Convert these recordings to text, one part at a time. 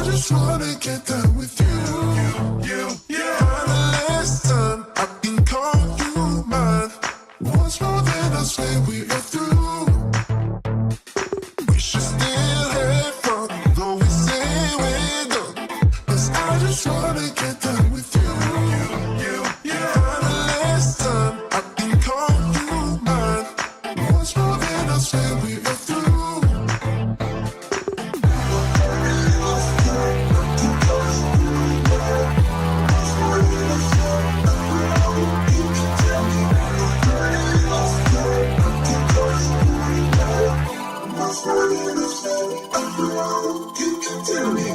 just wanna get down with you. For the last time, I can call you mine. Once more, then I swear we are through. We should still have fun, though we say we're done. 'Cause I just wanna get down with you. For the last time, I can call you mine. Once more, then I swear we are through. You can tell me.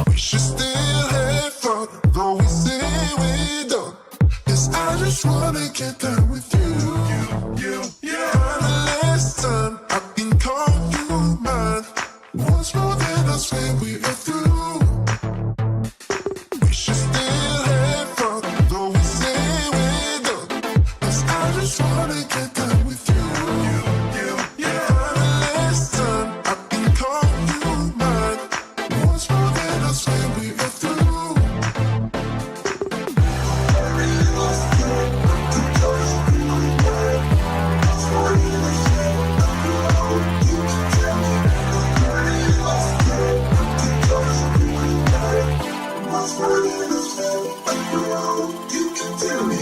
We should still have fun, though we say we're done. 'Cause I just wanna get down with you. For the last time, I can call you mine. Once more, then I swear we are through. We should still have fun, though we say we're done. 'Cause I just wanna get down with you. For the last time, I can call you mine. Once more, then I swear we are through. You can tell me.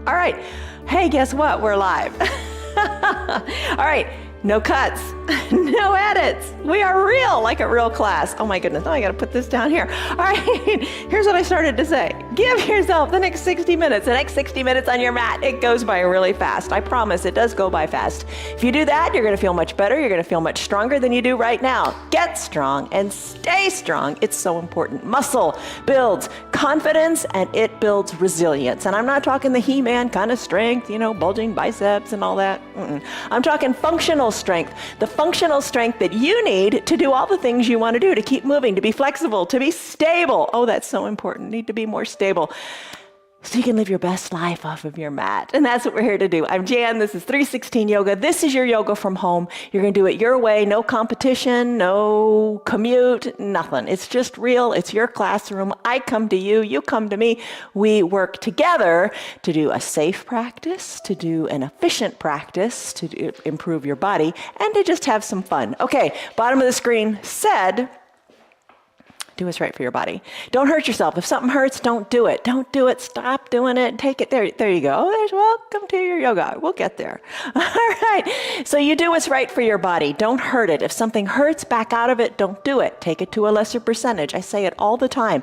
All right. Hey, guess what? We're live. All right. No cuts, no edits. We are real, like a real class. Oh my goodness, now I gotta put this down here. All right, here's what I started to say. Give yourself the next 60 minutes. The next 60 minutes on your mat, it goes by really fast. I promise, it does go by fast. If you do that, you're gonna feel much better. You're gonna feel much stronger than you do right now. Get strong and stay strong. It's so important. Muscle builds confidence and it builds resilience. And I'm not talking the He-Man kind of strength, you know, bulging biceps and all that. I'm talking functional strength, the functional strength that you need to do all the things you want to do, to keep moving, to be flexible, to be stable. Oh, that's so important. Need to be more stable so you can live your best life off of your mat. And that's what we're here to do. I'm Jan. This is 316 Yoga. This is your yoga from home. You're going to do it your way. No competition, no commute, nothing. It's just real. It's your classroom. I come to you. You come to me. We work together to do a safe practice, to do an efficient practice, to improve your body, and to just have some fun. Okay, bottom of the screen said, do what's right for your body. Don't hurt yourself. If something hurts, don't do it. Don't do it. Stop doing it. Take it. There you go. There's welcome to your yoga. We'll get there. All right. So you do what's right for your body. Don't hurt it. If something hurts, back out of it. Don't do it. Take it to a lesser percentage. I say it all the time.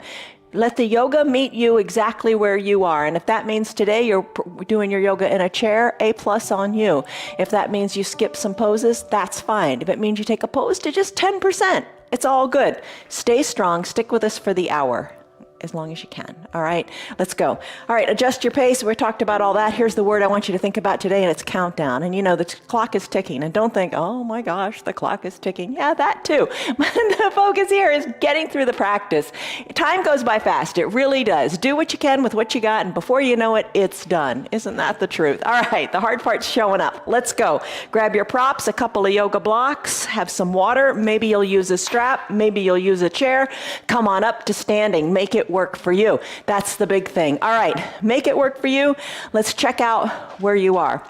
Let the yoga meet you exactly where you are. And if that means today you're doing your yoga in a chair, A+ on you. If that means you skip some poses, that's fine. If it means you take a pose to just 10%, it's all good. Stay strong. Stick with us for the hour. as long as you can. All right, let's go. All right, adjust your pace. We talked about all that. Here's the word I want you to think about today, and it's countdown. And you know, the clock is ticking. And don't think, oh my gosh, the clock is ticking. Yeah, that too. The focus here is getting through the practice. Time goes by fast. It really does. Do what you can with what you got, and before you know it, it's done. Isn't that the truth? All right, the hard part's showing up. Let's go. Grab your props, a couple of yoga blocks, have some water. Maybe you'll use a strap. Maybe you'll use a chair. Come on up to standing. Make it work for you. That's the big thing. All right, make it work for you. Let's check out where you are.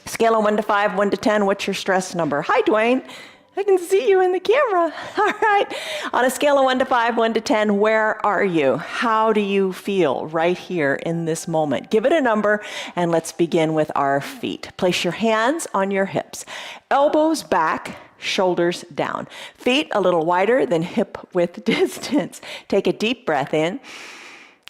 Scale of 1 to 5, 1 to 10, what's your stress number? Hi, Dwayne. I can see you in the camera. All right. On a scale of 1 to 5, 1 to 10, where are you? How do you feel right here in this moment? Give it a number, and let's begin with our feet. Place your hands on your hips. Elbows back, shoulders down. Feet a little wider than hip width distance. Take a deep breath in.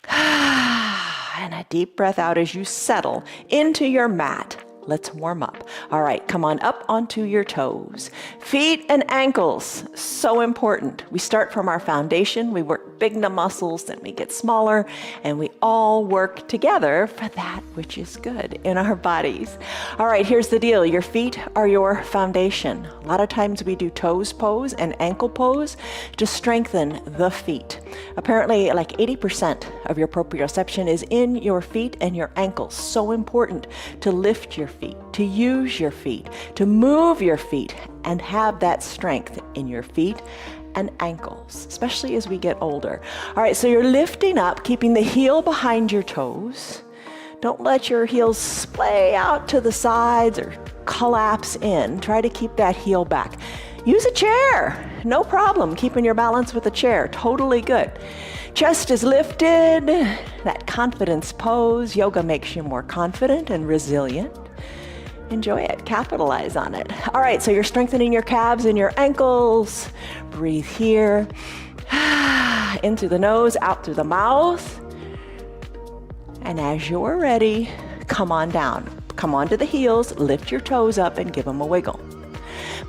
And a deep breath out as you settle into your mat. Let's warm up. All right, come on up onto your toes. Feet and ankles, so important. We start from our foundation. We work big muscles, then we get smaller, and we all work together for that which is good in our bodies. All right, here's the deal. Your feet are your foundation. A lot of times we do toes pose and ankle pose to strengthen the feet. Apparently, like 80% of your proprioception is in your feet and your ankles. So important to lift your feet, to use your feet, to move your feet, and have that strength in your feet and ankles, especially as we get older. All right, so you're lifting up, keeping the heel behind your toes. Don't let your heels splay out to the sides or collapse in. Try to keep that heel back. Use a chair, no problem. Keeping your balance with a chair, totally good. Chest is lifted, that confidence pose. Yoga makes you more confident and resilient. Enjoy it, capitalize on it. All right, so you're strengthening your calves and your ankles. Breathe here. In through the nose, out through the mouth. And as you're ready, come on down. Come onto the heels, lift your toes up and give them a wiggle.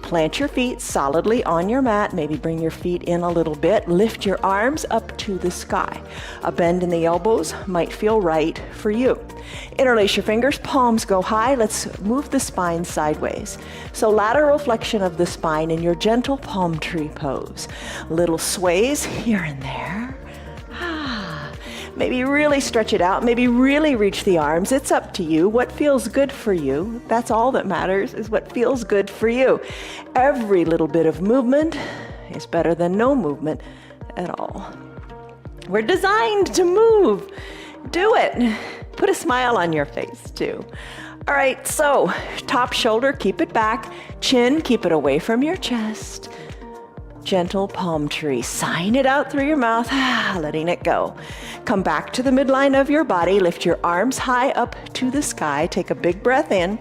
Plant your feet solidly on your mat. Maybe bring your feet in a little bit. Lift your arms up to the sky. A bend in the elbows might feel right for you. Interlace your fingers, palms go high. Let's move the spine sideways. So lateral flexion of the spine in your gentle palm tree pose. Little sways here and there. Maybe really stretch it out. Maybe really reach the arms. It's up to you. What feels good for you, that's all that matters, is what feels good for you. Every little bit of movement is better than no movement at all. We're designed to move. Do it. Put a smile on your face too. All right, so top shoulder, keep it back. Chin, keep it away from your chest. Gentle palm tree. Sign it out through your mouth, letting it go. Come back to the midline of your body. Lift your arms high up to the sky. Take a big breath in.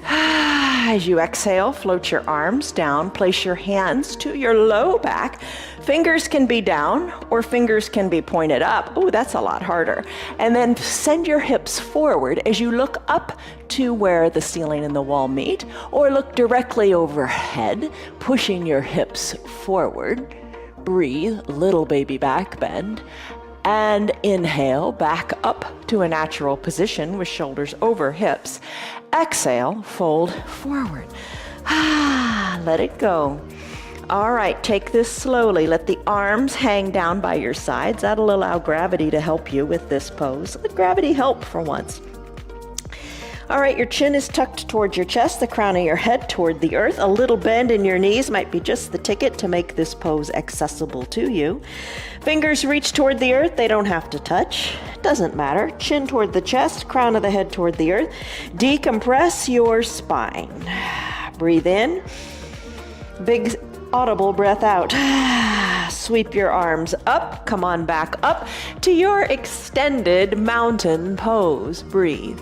As you exhale, float your arms down. Place your hands to your low back. Fingers can be down or fingers can be pointed up. Oh, that's a lot harder. And then send your hips forward as you look up to where the ceiling and the wall meet, or look directly overhead, pushing your hips forward. Breathe, little baby back bend. And inhale, back up to a natural position with shoulders over hips. Exhale, fold forward. Let it go. All right, take this slowly. Let the arms hang down by your sides. That'll allow gravity to help you with this pose. Let gravity help for once. All right, your chin is tucked towards your chest, the crown of your head toward the earth. A little bend in your knees might be just the ticket to make this pose accessible to you. Fingers reach toward the earth. They don't have to touch. Doesn't matter. Chin toward the chest, crown of the head toward the earth. Decompress your spine. Breathe in. Big audible breath out. Sweep your arms up. Come on back up to your extended mountain pose. Breathe.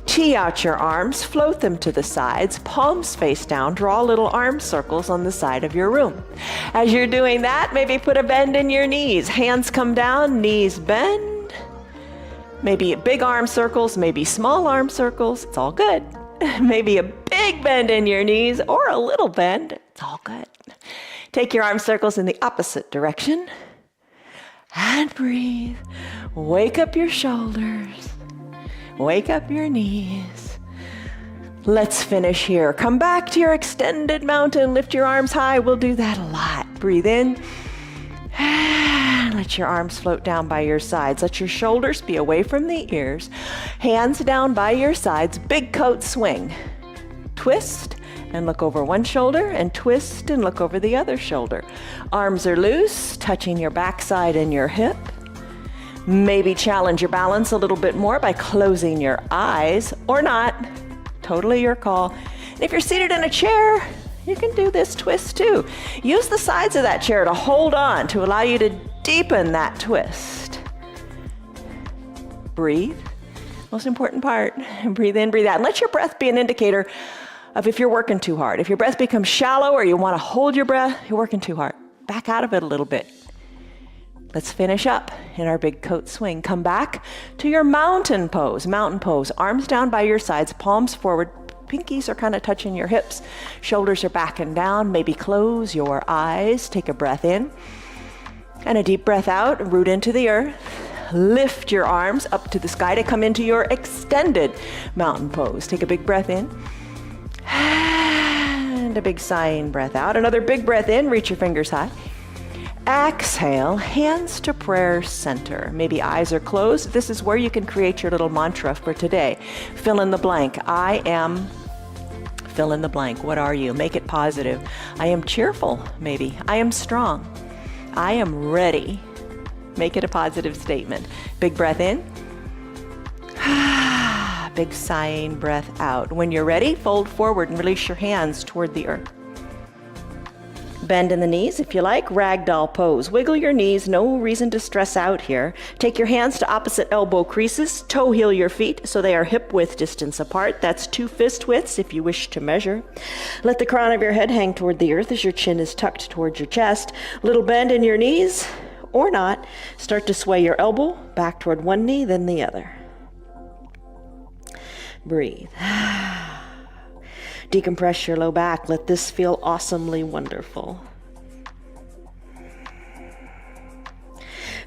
Tee out your arms, float them to the sides, palms face down, draw little arm circles on the side of your room. As you're doing that, maybe put a bend in your knees. Hands come down, knees bend. Maybe big arm circles, maybe small arm circles. It's all good. Maybe a big bend in your knees or a little bend. It's all good. Take your arm circles in the opposite direction. And breathe. Wake up your shoulders. Wake up your knees. Let's finish here. Come back to your extended mountain. Lift your arms high. We'll do that a lot. Breathe in. And let your arms float down by your sides. Let your shoulders be away from the ears. Hands down by your sides. Big coat swing. Twist and look over one shoulder, and twist and look over the other shoulder. Arms are loose, touching your backside and your hip. Maybe challenge your balance a little bit more by closing your eyes, or not. Totally your call. And if you're seated in a chair, you can do this twist too. Use the sides of that chair to hold on to allow you to deepen that twist. Breathe. Most important part. Breathe in, breathe out. And let your breath be an indicator of if you're working too hard. If your breath becomes shallow or you want to hold your breath, you're working too hard. Back out of it a little bit. Let's finish up in our big coat swing. Come back to your mountain pose. Mountain pose. Arms down by your sides, palms forward. Pinkies are kind of touching your hips. Shoulders are back and down. Maybe close your eyes. Take a breath in. And a deep breath out. Root into the earth. Lift your arms up to the sky to come into your extended mountain pose. Take a big breath in. And a big sighing breath out. Another big breath in. Reach your fingers high. Exhale, hands to prayer center. Maybe eyes are closed. This is where you can create your little mantra for today. Fill in the blank. I am, fill in the blank. What are you? Make it positive. I am cheerful, maybe. I am strong. I am ready. Make it a positive statement. Big breath in. Big sighing breath out. When you're ready, fold forward and release your hands toward the earth. Bend in the knees if you like, ragdoll pose. Wiggle your knees, no reason to stress out here. Take your hands to opposite elbow creases, toe heel your feet so they are hip width distance apart. That's 2 fist widths if you wish to measure. Let the crown of your head hang toward the earth as your chin is tucked towards your chest. Little bend in your knees, or not. Start to sway your elbow back toward one knee, then the other. Breathe. Decompress your low back. Let this feel awesomely wonderful.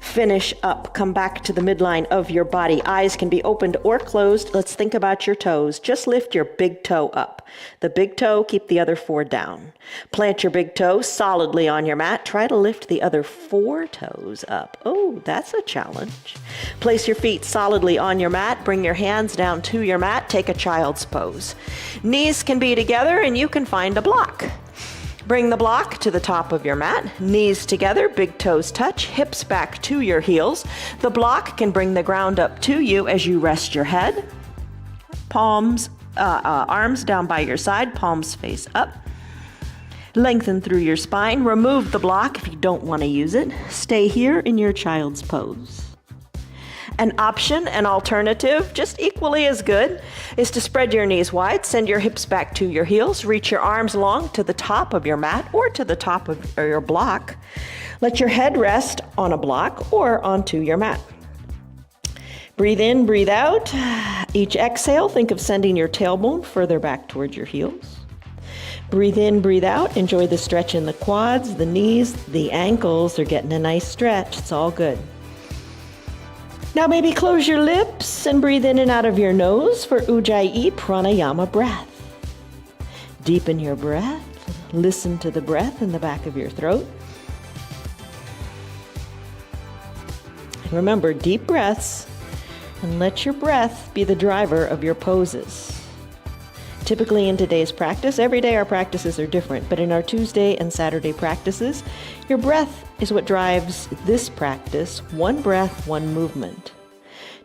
Finish up. Come back to the midline of your body. Eyes can be opened or closed. Let's think about your toes. Just lift your big toe up. The big toe, keep the other 4 down. Plant your big toe solidly on your mat. Try to lift the other 4 toes up. Oh, that's a challenge. Place your feet solidly on your mat. Bring your hands down to your mat. Take a child's pose. Knees can be together and you can find a block. Bring the block to the top of your mat, knees together, big toes touch, hips back to your heels. The block can bring the ground up to you as you rest your head. Arms down by your side, palms face up. Lengthen through your spine. Remove the block if you don't want to use it. Stay here in your child's pose. An option, an alternative, just equally as good, is to spread your knees wide, send your hips back to your heels, reach your arms long to the top of your mat or to the top of your block. Let your head rest on a block or onto your mat. Breathe in, breathe out. Each exhale, think of sending your tailbone further back towards your heels. Breathe in, breathe out. Enjoy the stretch in the quads, the knees, the ankles. They're getting a nice stretch. It's all good. Now maybe close your lips and breathe in and out of your nose for Ujjayi Pranayama breath. Deepen your breath. Listen to the breath in the back of your throat. Remember, deep breaths, and let your breath be the driver of your poses. Typically in today's practice, every day our practices are different, but in our Tuesday and Saturday practices, your breath is what drives this practice. One breath, one movement.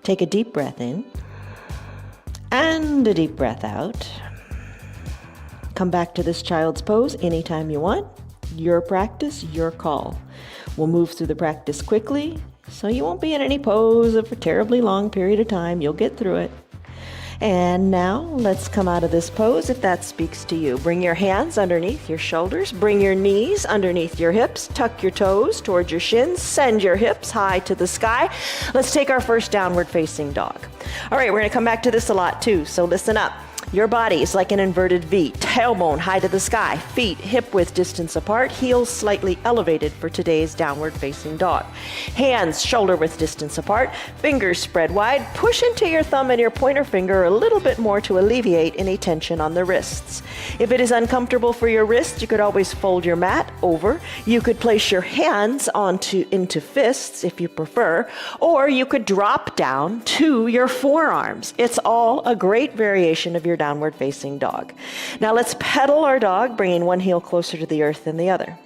Take a deep breath in and a deep breath out. Come back to this child's pose anytime you want. Your practice, your call. We'll move through the practice quickly, so you won't be in any pose for a terribly long period of time. You'll get through it. And now let's come out of this pose if that speaks to you. Bring your hands underneath your shoulders. Bring your knees underneath your hips. Tuck your toes towards your shins. Send your hips high to the sky. Let's take our first downward facing dog. All right, we're going to come back to this a lot too, so listen up. Your body is like an inverted V, tailbone high to the sky, feet hip width distance apart, heels slightly elevated for today's downward facing dog. Hands shoulder width distance apart, fingers spread wide, push into your thumb and your pointer finger a little bit more to alleviate any tension on the wrists. If it is uncomfortable for your wrists, you could always fold your mat over. You could place your hands into fists if you prefer, or you could drop down to your forearms. It's all a great variation of your downward facing dog. Now let's pedal our dog, bringing one heel closer to the earth than the other.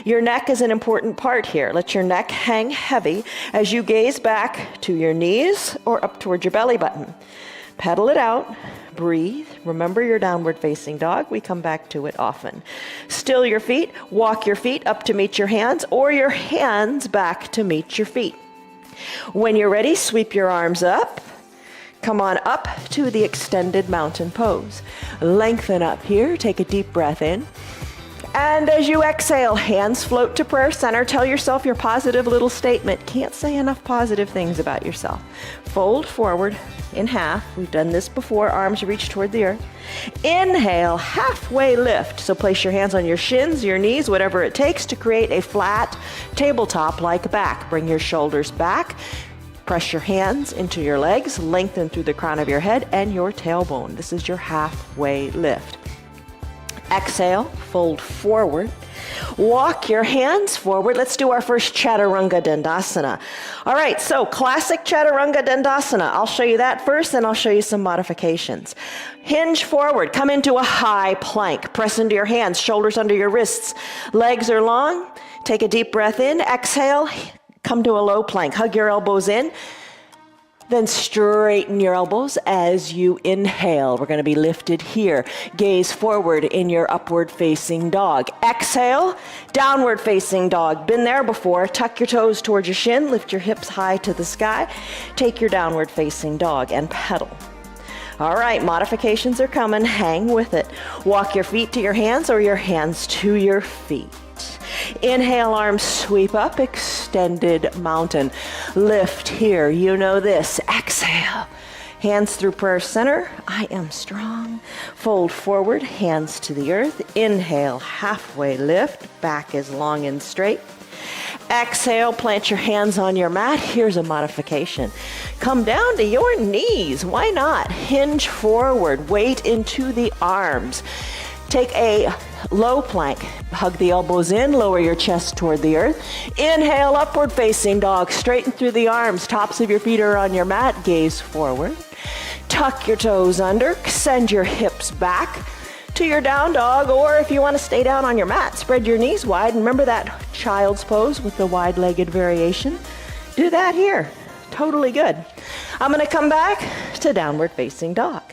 Your neck is an important part here. Let your neck hang heavy as you gaze back to your knees or up towards your belly button. Pedal it out, breathe. Remember your downward facing dog. We come back to it often. Still your feet, walk your feet up to meet your hands or your hands back to meet your feet. When you're ready, sweep your arms up. Come on up to the extended mountain pose. Lengthen up here, take a deep breath in. And as you exhale, hands float to prayer center. Tell yourself your positive little statement. Can't say enough positive things about yourself. Fold forward in half. We've done this before. Arms reach toward the earth. Inhale, halfway lift. So place your hands on your shins, your knees, whatever it takes to create a flat tabletop-like back. Bring your shoulders back. Press your hands into your legs, lengthen through the crown of your head and your tailbone. This is your halfway lift. Exhale, fold forward. Walk your hands forward. Let's do our first Chaturanga Dandasana. All right, so classic Chaturanga Dandasana. I'll show you that first, then I'll show you some modifications. Hinge forward, come into a high plank. Press into your hands, shoulders under your wrists. Legs are long. Take a deep breath in. Exhale. Come to a low plank. Hug your elbows in. Then straighten your elbows as you inhale. We're going to be lifted here. Gaze forward in your upward facing dog. Exhale, downward facing dog. Been there before. Tuck your toes towards your shin. Lift your hips high to the sky. Take your downward facing dog and pedal. All right, modifications are coming. Hang with it. Walk your feet to your hands or your hands to your feet. Inhale, arms sweep up, extended mountain. Lift here, you know this. Exhale, hands through prayer center. I am strong. Fold forward, hands to the earth. Inhale, halfway lift, back is long and straight. Exhale, plant your hands on your mat. Here's a modification. Come down to your knees. Why not? Hinge forward, weight into the arms. Take a low plank. Hug the elbows in, lower your chest toward the earth. Inhale, upward facing dog. Straighten through the arms. Tops of your feet are on your mat. Gaze forward. Tuck your toes under. Send your hips back to your down dog, or if you want to stay down on your mat, spread your knees wide. Remember that child's pose with the wide-legged variation? Do that here. Totally good. I'm going to come back to downward facing dog.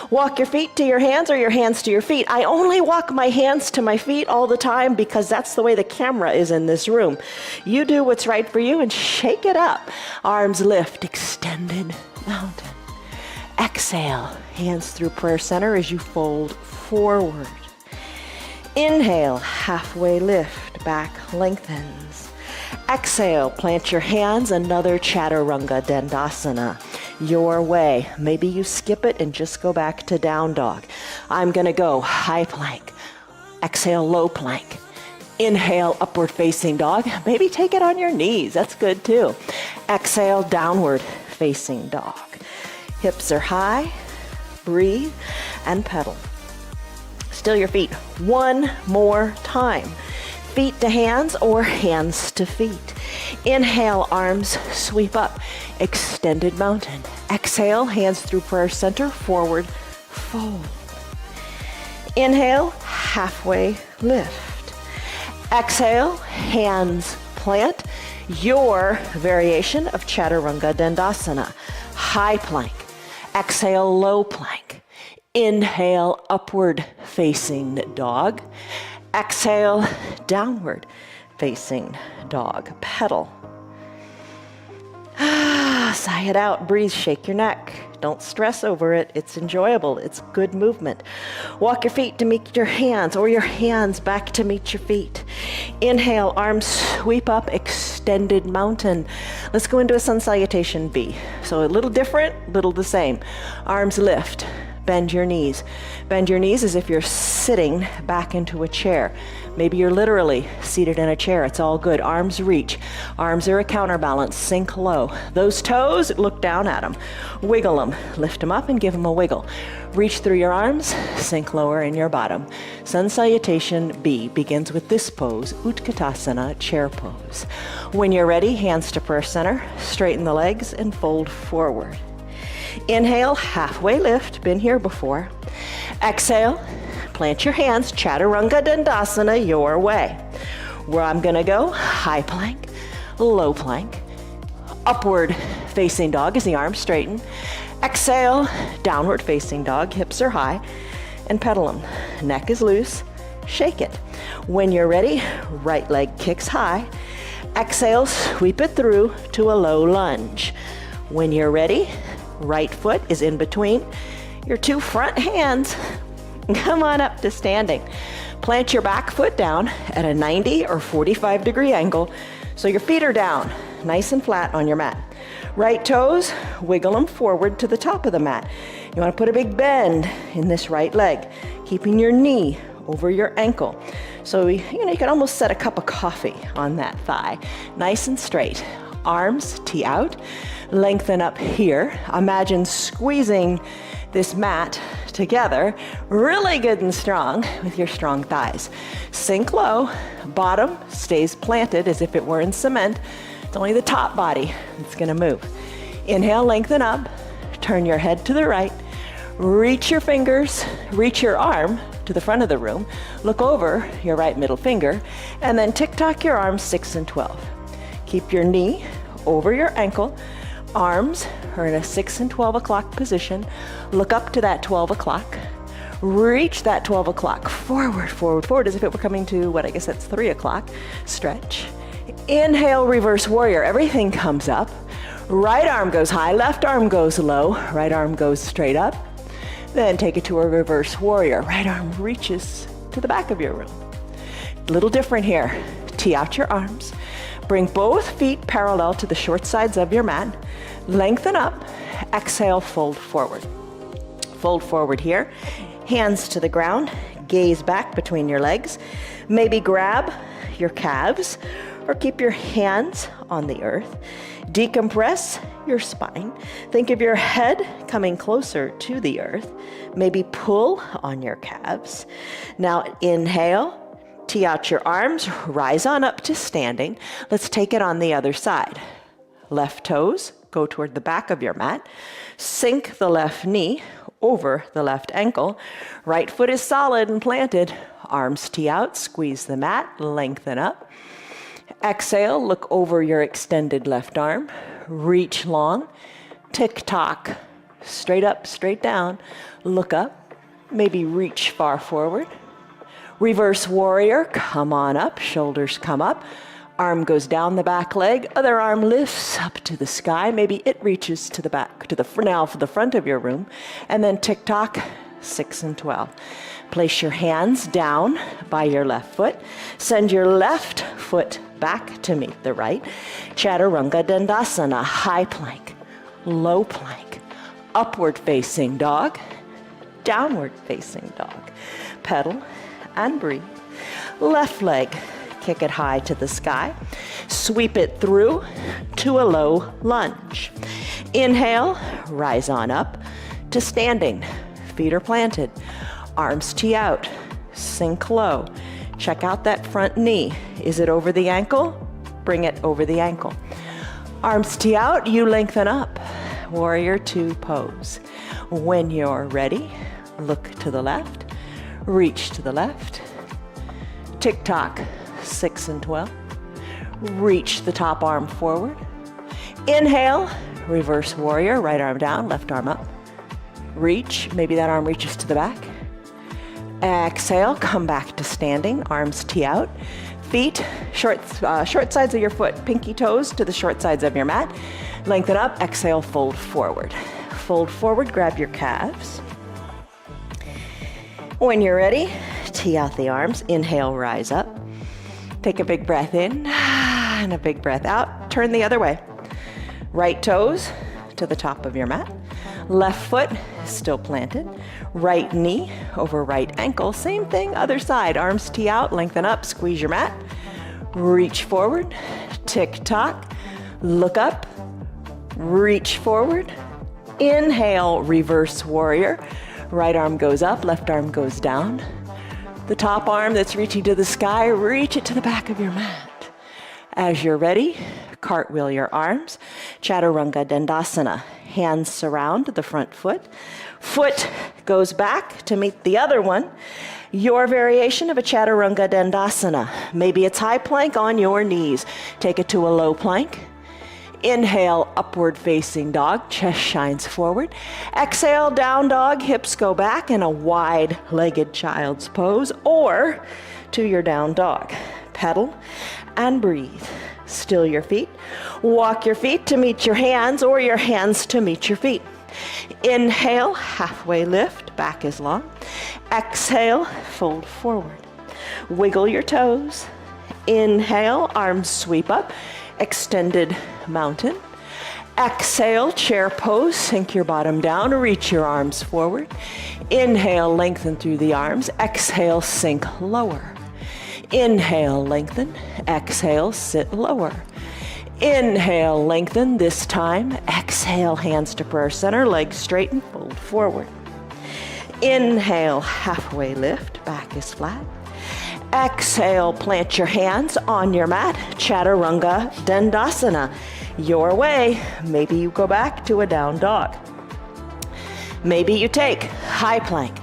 Walk your feet to your hands or your hands to your feet. I only walk my hands to my feet all the time because that's the way the camera is in this room. You do what's right for you and shake it up. Arms lift, extended mountain. Exhale, hands through prayer center as you fold forward. Inhale, halfway lift, back lengthens. Exhale, plant your hands, another Chaturanga Dandasana. Your way. Maybe you skip it and just go back to down dog. I'm going to go high plank. Exhale, low plank. Inhale, upward facing dog. Maybe take it on your knees. That's good too. Exhale, downward facing dog. Hips are high. Breathe and pedal. Still your feet. One more time. Feet to hands or hands to feet. Inhale, arms sweep up. Extended mountain. Exhale, hands through prayer center, forward fold. Inhale, halfway lift. Exhale, hands plant. Your variation of Chaturanga Dandasana. High plank. Exhale, low plank. Inhale, upward facing dog. Exhale, downward facing dog. Pedal. Sigh it out. Breathe. Shake your neck. Don't stress over it. It's enjoyable. It's good movement. Walk your feet to meet your hands or your hands back to meet your feet. Inhale, arms sweep up, extended mountain. Let's go into a sun salutation V. So a little different, little the same. Arms lift. Bend your knees. Bend your knees as if you're sitting back into a chair. Maybe you're literally seated in a chair. It's all good. Arms reach. Arms are a counterbalance. Sink low. Those toes, look down at them. Wiggle them. Lift them up and give them a wiggle. Reach through your arms. Sink lower in your bottom. Sun Salutation B begins with this pose, Utkatasana, chair pose. When you're ready, hands to prayer center. Straighten the legs and fold forward. Inhale, halfway lift, been here before. Exhale, plant your hands, Chaturanga Dandasana, your way. Where I'm gonna go, high plank, low plank, upward facing dog as the arms straighten. Exhale, downward facing dog, hips are high, and pedal them. Neck is loose, shake it. When you're ready, right leg kicks high. Exhale, sweep it through to a low lunge. When you're ready, right foot is in between your two front hands. Come on up to standing. Plant your back foot down at a 90 or 45 degree angle so your feet are down, nice and flat on your mat. Right toes, wiggle them forward to the top of the mat. You want to put a big bend in this right leg, keeping your knee over your ankle. So you can almost set a cup of coffee on that thigh. Nice and straight. Arms tee out. Lengthen up here. Imagine squeezing this mat together, really good and strong with your strong thighs. Sink low, bottom stays planted as if it were in cement. It's only the top body that's gonna move. Inhale, lengthen up, turn your head to the right, reach your fingers, reach your arm to the front of the room, look over your right middle finger, and then tick-tock your arms 6 and 12. Keep your knee over your ankle. Arms are in a 6 and 12 o'clock position. Look up to that 12 o'clock. Reach that 12 o'clock. Forward, forward, forward, as if it were coming to what I guess that's 3 o'clock. Stretch. Inhale, reverse warrior. Everything comes up. Right arm goes high, left arm goes low. Right arm goes straight up. Then take it to a reverse warrior. Right arm reaches to the back of your room. A little different here. Tee out your arms. Bring both feet parallel to the short sides of your mat. Lengthen up. Exhale, fold forward. Fold forward here. Hands to the ground. Gaze back between your legs. Maybe grab your calves or keep your hands on the earth. Decompress your spine. Think of your head coming closer to the earth. Maybe pull on your calves. Now inhale. Tee out your arms, rise on up to standing. Let's take it on the other side. Left toes go toward the back of your mat. Sink the left knee over the left ankle. Right foot is solid and planted. Arms tee out, squeeze the mat, lengthen up. Exhale, look over your extended left arm. Reach long, tick-tock, straight up, straight down. Look up, maybe reach far forward. Reverse warrior, come on up, shoulders come up, arm goes down the back leg, other arm lifts up to the sky, maybe it reaches to the back, now for the front of your room, and then tick-tock, 6 and 12. Place your hands down by your left foot, send your left foot back to meet the right. Chaturanga Dandasana, high plank, low plank, upward facing dog, downward facing dog. Pedal and breathe. Left leg, kick it high to the sky. Sweep it through to a low lunge. Inhale, rise on up to standing. Feet are planted. Arms tee out. Sink low. Check out that front knee. Is it over the ankle? Bring it over the ankle. Arms tee out, you lengthen up. Warrior two pose. When you're ready, look to the left. Reach to the left. Tick-tock, 6 and 12. Reach the top arm forward. Inhale, reverse warrior, right arm down, left arm up. Reach, maybe that arm reaches to the back. Exhale, come back to standing, arms tee out. Feet, short sides of your foot, pinky toes to the short sides of your mat. Lengthen up, exhale, fold forward. Fold forward, grab your calves. When you're ready, tee out the arms. Inhale, rise up. Take a big breath in and a big breath out. Turn the other way. Right toes to the top of your mat. Left foot still planted. Right knee over right ankle. Same thing, other side. Arms tee out, lengthen up, squeeze your mat. Reach forward, tick-tock, look up, reach forward. Inhale, reverse warrior. Right arm goes up, left arm goes down. The top arm that's reaching to the sky, reach it to the back of your mat. As you're ready, cartwheel your arms. Chaturanga Dandasana. Hands surround the front foot. Foot goes back to meet the other one. Your variation of a Chaturanga Dandasana. Maybe it's high plank on your knees. Take it to a low plank. Inhale, upward facing dog, chest shines forward. Exhale, down dog, hips go back in a wide-legged child's pose, or to your down dog. Pedal and breathe. Still your feet. Walk your feet to meet your hands, or your hands to meet your feet. Inhale, halfway lift, back is long. Exhale, fold forward. Wiggle your toes. Inhale, arms sweep up. Extended mountain. Exhale, chair pose, sink your bottom down, reach your arms forward. Inhale, lengthen through the arms. Exhale, sink lower. Inhale, lengthen. Exhale, sit lower. Inhale, lengthen. This time, exhale, hands to prayer center, legs straight and fold forward. Inhale, halfway lift, back is flat. Exhale, plant your hands on your mat, Chaturanga Dandasana. Your way. Maybe you go back to a down dog. Maybe you take high plank,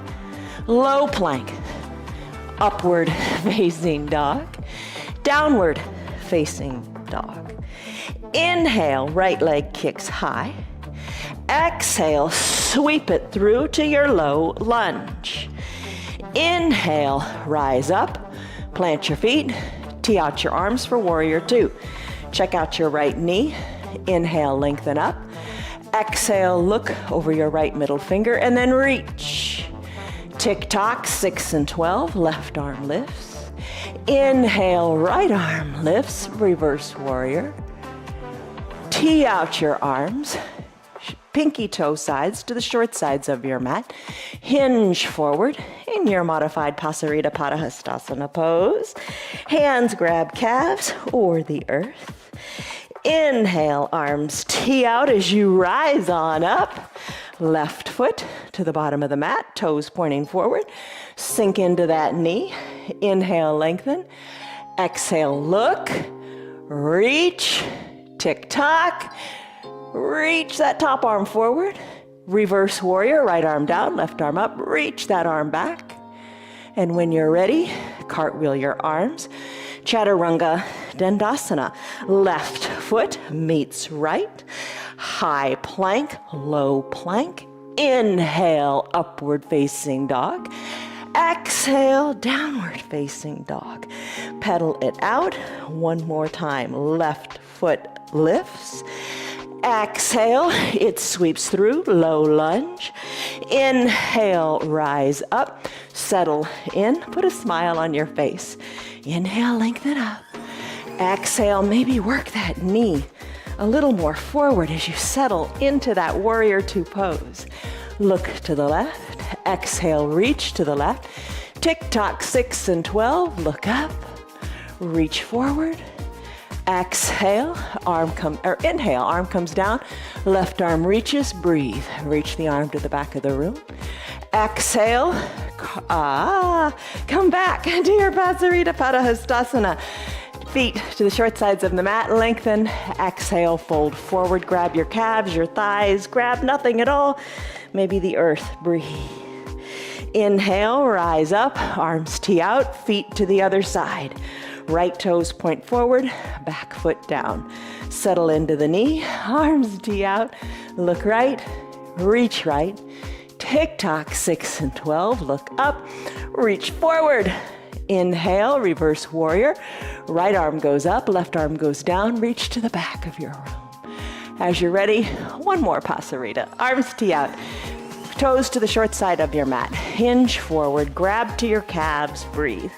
low plank, upward facing dog, downward facing dog. Inhale, right leg kicks high. Exhale, sweep it through to your low lunge. Inhale, rise up. Plant your feet, tee out your arms for warrior two. Check out your right knee. Inhale, lengthen up. Exhale, look over your right middle finger and then reach. Tick-tock, 6 and 12, left arm lifts. Inhale, right arm lifts, reverse warrior. Tee out your arms. Pinky toe sides to the short sides of your mat. Hinge forward in your modified Pasarita Padahastasana pose. Hands grab calves or the earth. Inhale, arms tee out as you rise on up. Left foot to the bottom of the mat, toes pointing forward. Sink into that knee. Inhale, lengthen. Exhale, look. Reach. Tick-tock. Reach that top arm forward. Reverse warrior, right arm down, left arm up. Reach that arm back. And when you're ready, cartwheel your arms. Chaturanga Dandasana. Left foot meets right. High plank, low plank. Inhale, upward facing dog. Exhale, downward facing dog. Pedal it out. One more time. Left foot lifts. Exhale, it sweeps through, low lunge. Inhale, rise up, settle in, put a smile on your face. Inhale, lengthen up. Exhale, maybe work that knee a little more forward as you settle into that warrior two pose. Look to the left, exhale, reach to the left. Tick-tock, 6 and 12, look up, reach forward. Exhale, inhale, arm comes down, left arm reaches, breathe. Reach the arm to the back of the room. Exhale, come back to your Pasarita Padahastasana. Feet to the short sides of the mat, lengthen. Exhale, fold forward, grab your calves, your thighs, grab nothing at all. Maybe the earth, breathe. Inhale, rise up, arms tee out, feet to the other side. Right toes point forward, back foot down. Settle into the knee, arms tee out, look right, reach right. Tick-tock, 6 and 12, look up, reach forward. Inhale, reverse warrior. Right arm goes up, left arm goes down, reach to the back of your room. As you're ready, one more Pasarita. Arms tee out, toes to the short side of your mat. Hinge forward, grab to your calves, breathe.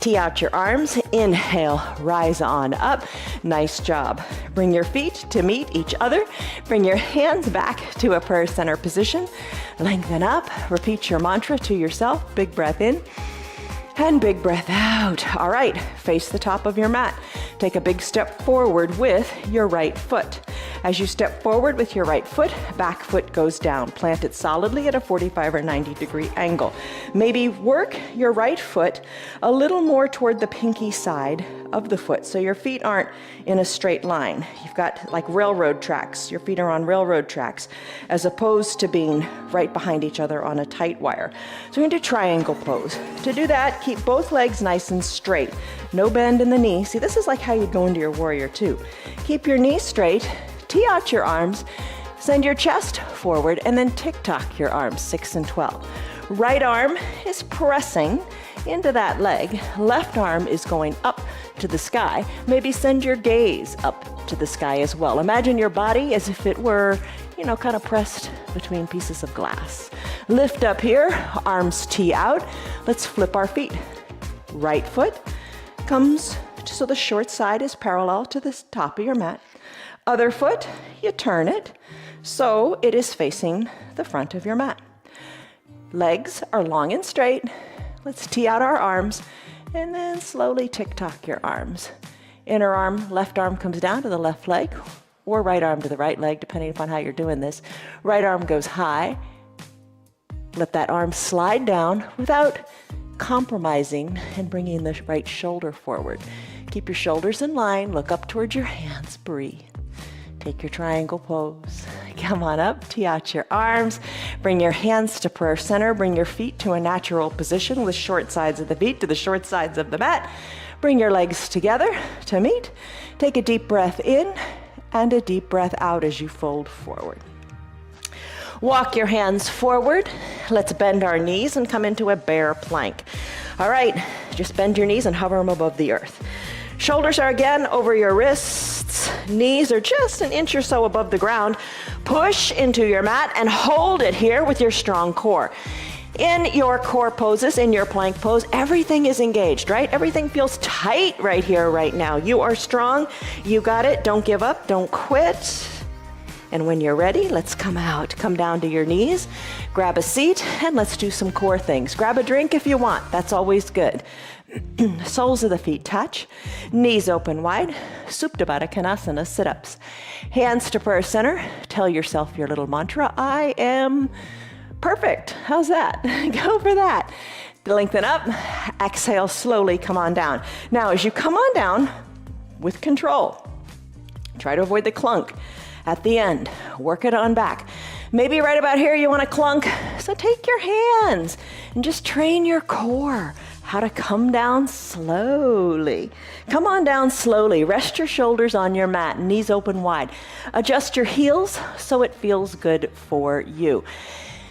tee out your arms. Inhale, rise on up. Nice job. Bring your feet to meet each other. Bring your hands back to a prayer center position. Lengthen up. Repeat your mantra to yourself. Big breath in and big breath out. All right, face the top of your mat. Take a big step forward with your right foot. As you step forward with your right foot, back foot goes down. Plant it solidly at a 45 or 90 degree angle. Maybe work your right foot a little more toward the pinky side of the foot so your feet aren't in a straight line. You've got like railroad tracks. Your feet are on railroad tracks as opposed to being right behind each other on a tight wire. So we're going to do triangle pose. To do that, keep both legs nice and straight. No bend in the knee. See, this is like how you go into your warrior two. Keep your knees straight, tee out your arms, send your chest forward, and then tick-tock your arms, 6 and 12. Right arm is pressing into that leg. Left arm is going up to the sky. Maybe send your gaze up to the sky as well. Imagine your body as if it were, kind of pressed between pieces of glass. Lift up here, arms tee out. Let's flip our feet. Right foot comes so the short side is parallel to the top of your mat. Other foot, you turn it so it is facing the front of your mat. Legs are long and straight. Let's tee out our arms and then slowly tick-tock your arms. Inner arm, left arm comes down to the left leg or right arm to the right leg, depending upon how you're doing this. Right arm goes high. Let that arm slide down without compromising and bringing the right shoulder forward. Keep your shoulders in line, look up towards your hands, breathe. Take your triangle pose. Come on up, tee out your arms, bring your hands to prayer center, bring your feet to a natural position with short sides of the feet to the short sides of the mat. Bring your legs together to meet. Take a deep breath in and a deep breath out as you fold forward. Walk your hands forward. Let's bend our knees and come into a bear plank. All right, just bend your knees and hover them above the earth. Shoulders are again over your wrists. Knees are just an inch or so above the ground. Push into your mat and hold it here with your strong core. In your core poses, in your plank pose, everything is engaged, right? Everything feels tight right here, right now. You are strong. You got it. Don't give up. Don't quit. And when you're ready, let's come out. Come down to your knees, grab a seat, and let's do some core things. Grab a drink if you want. That's always good. Soles of the feet touch, knees open wide, Supta Baddha Konasana sit-ups. Hands to prayer center. Tell yourself your little mantra, I am perfect. How's that? Go for that. Lengthen up, exhale slowly, come on down. Now as you come on down with control, try to avoid the clunk. At the end, work it on back. Maybe right about here you want to clunk, so take your hands and just train your core how to come down slowly. Come on down slowly. Rest your shoulders on your mat, knees open wide. Adjust your heels so it feels good for you.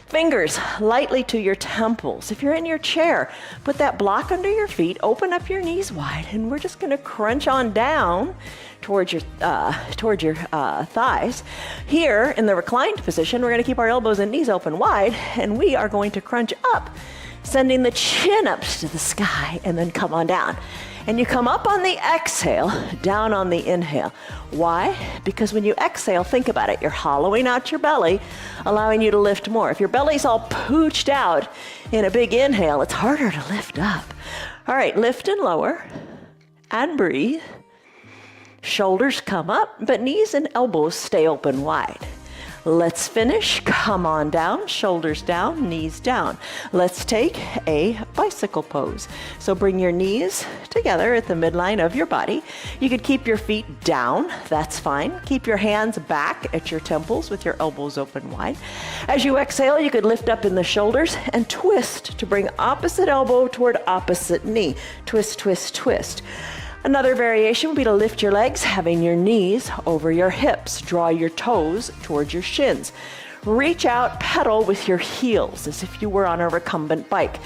Fingers lightly to your temples. If you're in your chair, put that block under your feet, open up your knees wide, and we're just gonna crunch on down towards your thighs. Here in the reclined position, we're gonna keep our elbows and knees open wide, and we are going to crunch up, sending the chin up to the sky, and then come on down. And you come up on the exhale, down on the inhale. Why? Because when you exhale, think about it, you're hollowing out your belly, allowing you to lift more. If your belly's all pooched out in a big inhale, it's harder to lift up. All right, lift and lower, and breathe. Shoulders come up, but knees and elbows stay open wide. Let's finish. Come on down, shoulders down, knees down. Let's take a bicycle pose. So bring your knees together at the midline of your body. You could keep your feet down, that's fine. Keep your hands back at your temples with your elbows open wide. As you exhale, you could lift up in the shoulders and twist to bring opposite elbow toward opposite knee. Twist, twist, twist. Another variation would be to lift your legs, having your knees over your hips. Draw your toes towards your shins. Reach out, pedal with your heels as if you were on a recumbent bike.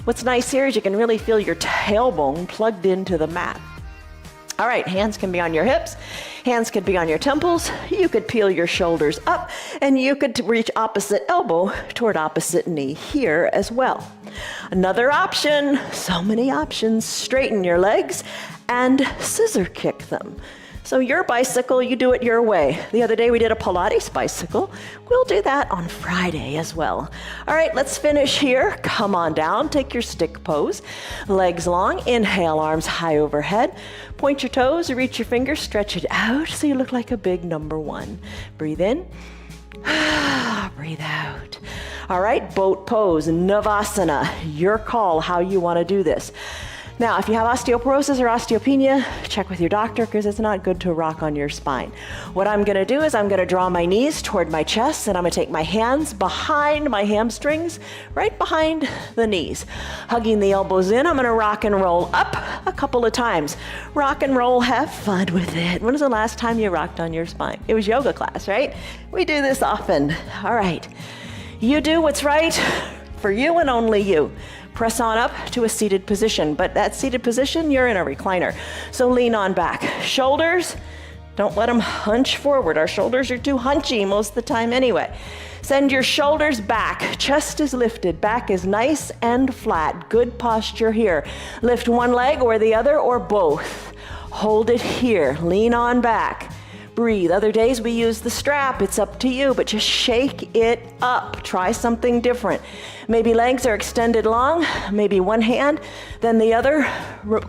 What's nice here is you can really feel your tailbone plugged into the mat. All right, hands can be on your hips, hands could be on your temples, you could peel your shoulders up, and you could reach opposite elbow toward opposite knee here as well. Another option, so many options, straighten your legs and scissor kick them. So your bicycle, you do it your way. The other day we did a Pilates bicycle. We'll do that on Friday as well. All right, let's finish here. Come on down, take your stick pose. Legs long, inhale, arms high overhead. Point your toes, reach your fingers, stretch it out so you look like a big number one. Breathe in, breathe out. All right, boat pose, Navasana. Your call how you want to do this. Now, if you have osteoporosis or osteopenia, check with your doctor because it's not good to rock on your spine. What I'm going to do is I'm going to draw my knees toward my chest and I'm going to take my hands behind my hamstrings, right behind the knees. Hugging the elbows in, I'm going to rock and roll up a couple of times. Rock and roll, have fun with it. When was the last time you rocked on your spine? It was yoga class, right? We do this often. All right. You do what's right for you and only you. Press on up to a seated position, but that seated position, you're in a recliner. So lean on back. Shoulders, don't let them hunch forward. Our shoulders are too hunchy most of the time anyway. Send your shoulders back. Chest is lifted. Back is nice and flat. Good posture here. Lift one leg or the other or both. Hold it here. Lean on back. Breathe. Other days we use the strap. It's up to you, but just shake it up. Try something different. Maybe legs are extended long, maybe one hand, then the other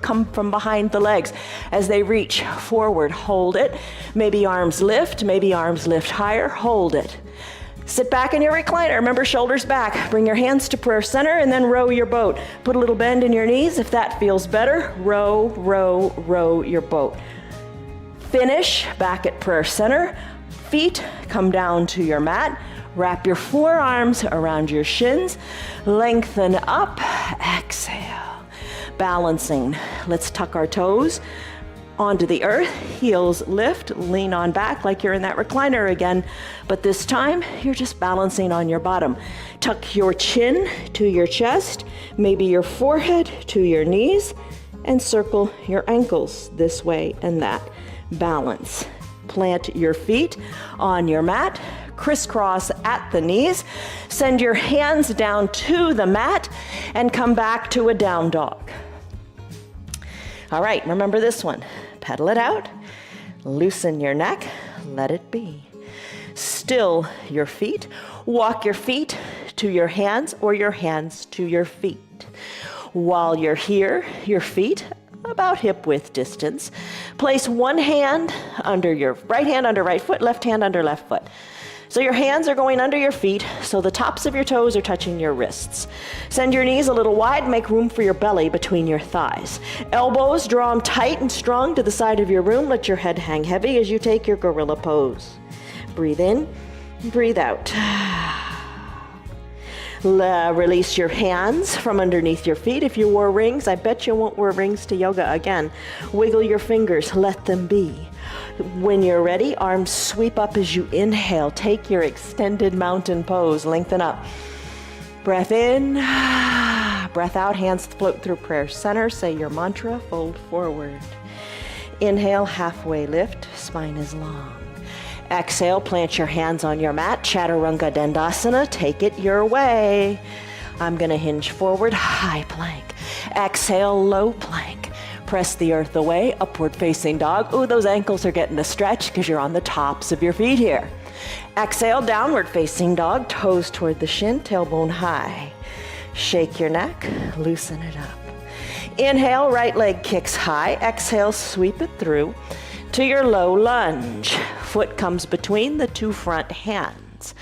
come from behind the legs as they reach forward. Hold it. Maybe arms lift higher. Hold it. Sit back in your recliner. Remember, shoulders back. Bring your hands to prayer center and then row your boat. Put a little bend in your knees if that feels better. Row, row, row your boat. Finish back at prayer center. Feet come down to your mat. Wrap your forearms around your shins. Lengthen up. Exhale. Balancing. Let's tuck our toes onto the earth. Heels lift. Lean on back like you're in that recliner again. But this time, you're just balancing on your bottom. Tuck your chin to your chest. Maybe your forehead to your knees. And circle your ankles this way and that. Balance. Plant your feet on your mat, crisscross at the knees. Send your hands down to the mat and come back to a down dog. All right, remember this one. Pedal it out, loosen your neck, let it be. Still your feet. Walk your feet to your hands or your hands to your feet. While you're here, your feet about hip width distance. Place one hand under your right hand under right foot, left hand under left foot. So your hands are going under your feet, so the tops of your toes are touching your wrists. Send your knees a little wide, make room for your belly between your thighs. Elbows, draw them tight and strong to the side of your room. Let your head hang heavy as you take your gorilla pose. Breathe in, breathe out. Release your hands from underneath your feet. If you wore rings, I bet you won't wear rings to yoga again. Wiggle your fingers, let them be. When you're ready, arms sweep up as you inhale. Take your extended mountain pose, lengthen up. Breath in, breath out, hands float through prayer center. Say your mantra, fold forward. Inhale, halfway lift, spine is long. Exhale, plant your hands on your mat, Chaturanga Dandasana, take it your way. I'm gonna hinge forward, high plank. Exhale, low plank. Press the earth away, upward facing dog. Ooh, those ankles are getting a stretch because you're on the tops of your feet here. Exhale, downward facing dog, toes toward the shin, tailbone high. Shake your neck, loosen it up. Inhale, right leg kicks high. Exhale, sweep it through to your low lunge. Foot comes between the two front hands.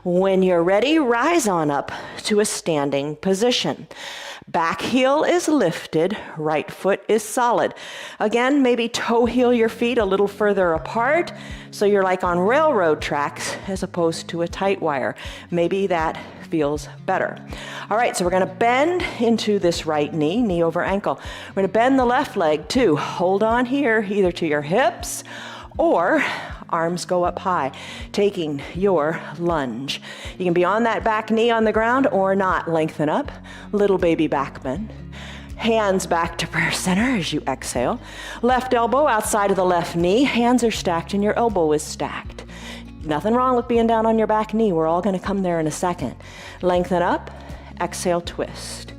When you're ready, rise on up to a standing position. Back heel is lifted, right foot is solid. Again, maybe toe heel your feet a little further apart so you're like on railroad tracks as opposed to a tight wire. Maybe that feels better. All right, so we're gonna bend into this right knee, knee over ankle. We're gonna bend the left leg too. Hold on here, either to your hips or arms go up high, taking your lunge. You can be on that back knee on the ground or not. Lengthen up, little baby back bend. Hands back to prayer center as you exhale. Left elbow outside of the left knee. Hands are stacked and your elbow is stacked. Nothing wrong with being down on your back knee. We're all going to come there in a second. Lengthen up. Exhale, twist.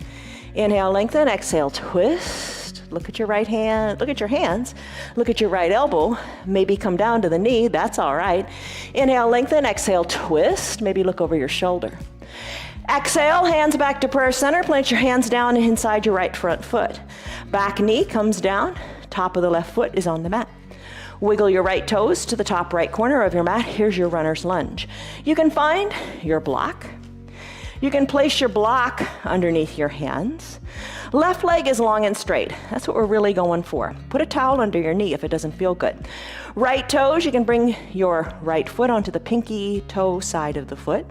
Inhale, lengthen. Exhale, twist. Look at your right hand. Look at your hands. Look at your right elbow. Maybe come down to the knee. That's all right. Inhale, lengthen. Exhale, twist. Maybe look over your shoulder. Exhale, hands back to prayer center. Plant your hands down inside your right front foot. Back knee comes down. Top of the left foot is on the mat. Wiggle your right toes to the top right corner of your mat. Here's your runner's lunge. You can find your block. You can place your block underneath your hands. Left leg is long and straight. That's what we're really going for. Put a towel under your knee if it doesn't feel good. Right toes, you can bring your right foot onto the pinky toe side of the foot.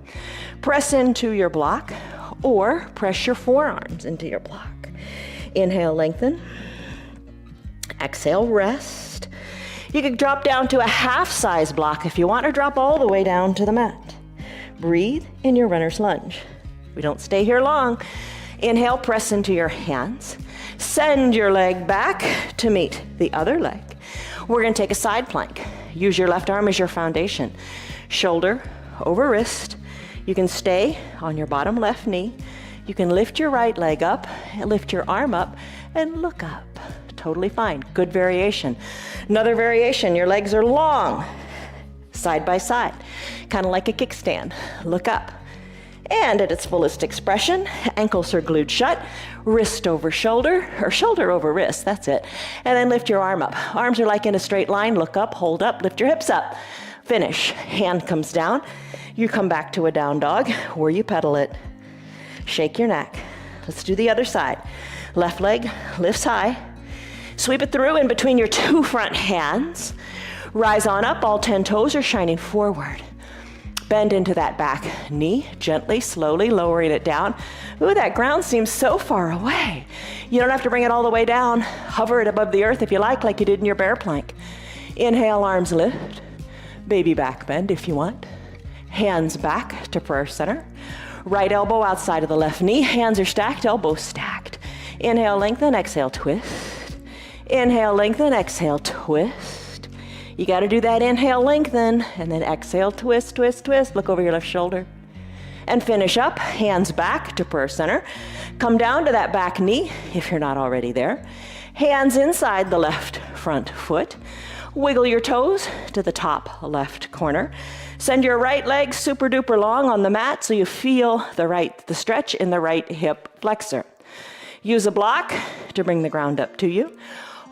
Press into your block or press your forearms into your block. Inhale, lengthen. Exhale, rest. You can drop down to a half-size block if you want, or drop all the way down to the mat. Breathe in your runner's lunge. We don't stay here long. Inhale, press into your hands. Send your leg back to meet the other leg. We're going to take a side plank. Use your left arm as your foundation. Shoulder over wrist. You can stay on your bottom left knee. You can lift your right leg up, and lift your arm up, and look up. Totally fine. Good variation. Another variation, your legs are long, side by side, kind of like a kickstand. Look up. And at its fullest expression, ankles are glued shut, wrist over shoulder, or shoulder over wrist, that's it. And then lift your arm up. Arms are like in a straight line, look up, hold up, lift your hips up. Finish, hand comes down. You come back to a down dog, where you pedal it. Shake your neck. Let's do the other side. Left leg lifts high. Sweep it through in between your two front hands. Rise on up, all 10 toes are shining forward. Bend into that back knee, gently, slowly lowering it down. Ooh, that ground seems so far away. You don't have to bring it all the way down. Hover it above the earth if you like you did in your bear plank. Inhale, arms lift. Baby back bend if you want. Hands back to prayer center. Right elbow outside of the left knee. Hands are stacked, elbows stacked. Inhale, lengthen, exhale, twist. Inhale, lengthen, exhale, twist. You got to do that inhale, lengthen, and then exhale, twist, twist, twist. Look over your left shoulder. And finish up, hands back to prayer center. Come down to that back knee if you're not already there. Hands inside the left front foot. Wiggle your toes to the top left corner. Send your right leg super duper long on the mat so you feel the stretch in the right hip flexor. Use a block to bring the ground up to you.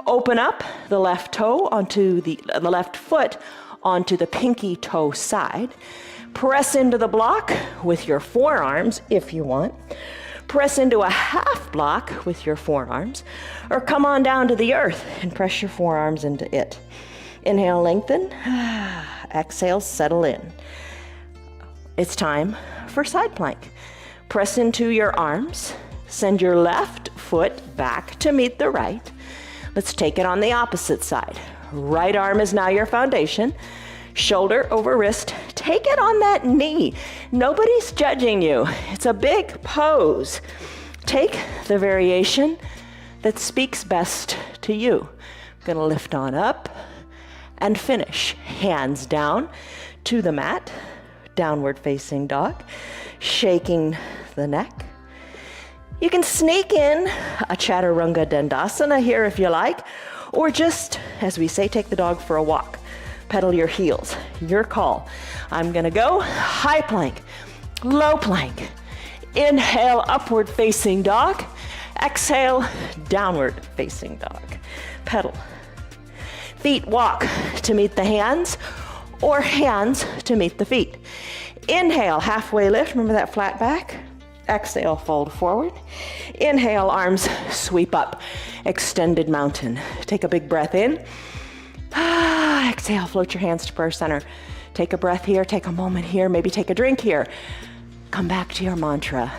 Open up the left toe onto the left foot onto the pinky toe side. Press into the block with your forearms if you want. Press into a half block with your forearms, or come on down to the earth and press your forearms into it. Inhale, lengthen. Exhale, settle in. It's time for side plank. Press into your arms. Send your left foot back to meet the right. Let's take it on the opposite side. Right arm is now your foundation. Shoulder over wrist. Take it on that knee. Nobody's judging you. It's a big pose. Take the variation that speaks best to you. I'm going to lift on up and finish. Hands down to the mat. Downward facing dog. Shaking the neck. You can sneak in a Chaturanga Dandasana here if you like, or just, as we say, take the dog for a walk. Pedal your heels, your call. I'm gonna go high plank, low plank. Inhale, upward facing dog. Exhale, downward facing dog. Pedal. Feet walk to meet the hands, or hands to meet the feet. Inhale, halfway lift, remember that flat back? Exhale, fold forward. Inhale, arms sweep up. Extended mountain. Take a big breath in. Exhale, float your hands to prayer center. Take a breath here, take a moment here, maybe take a drink here. Come back to your mantra.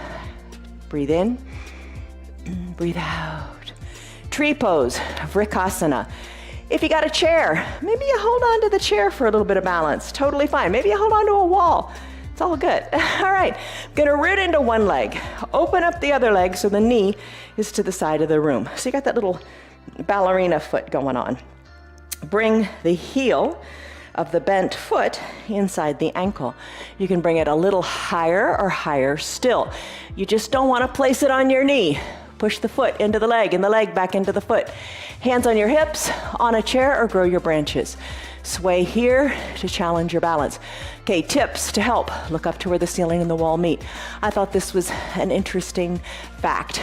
Breathe in, breathe out. Tree pose, Vrikasana. If you got a chair, maybe you hold on to the chair for a little bit of balance. Totally fine. Maybe you hold on to a wall. It's all good. All right, gonna root into one leg. Open up the other leg so the knee is to the side of the room. So you got that little ballerina foot going on. Bring the heel of the bent foot inside the ankle. You can bring it a little higher or higher still. You just don't want to place it on your knee. Push the foot into the leg and the leg back into the foot. Hands on your hips, on a chair, or grow your branches. Sway here to challenge your balance. Okay, tips to help. Look up to where the ceiling and the wall meet. I thought this was an interesting fact.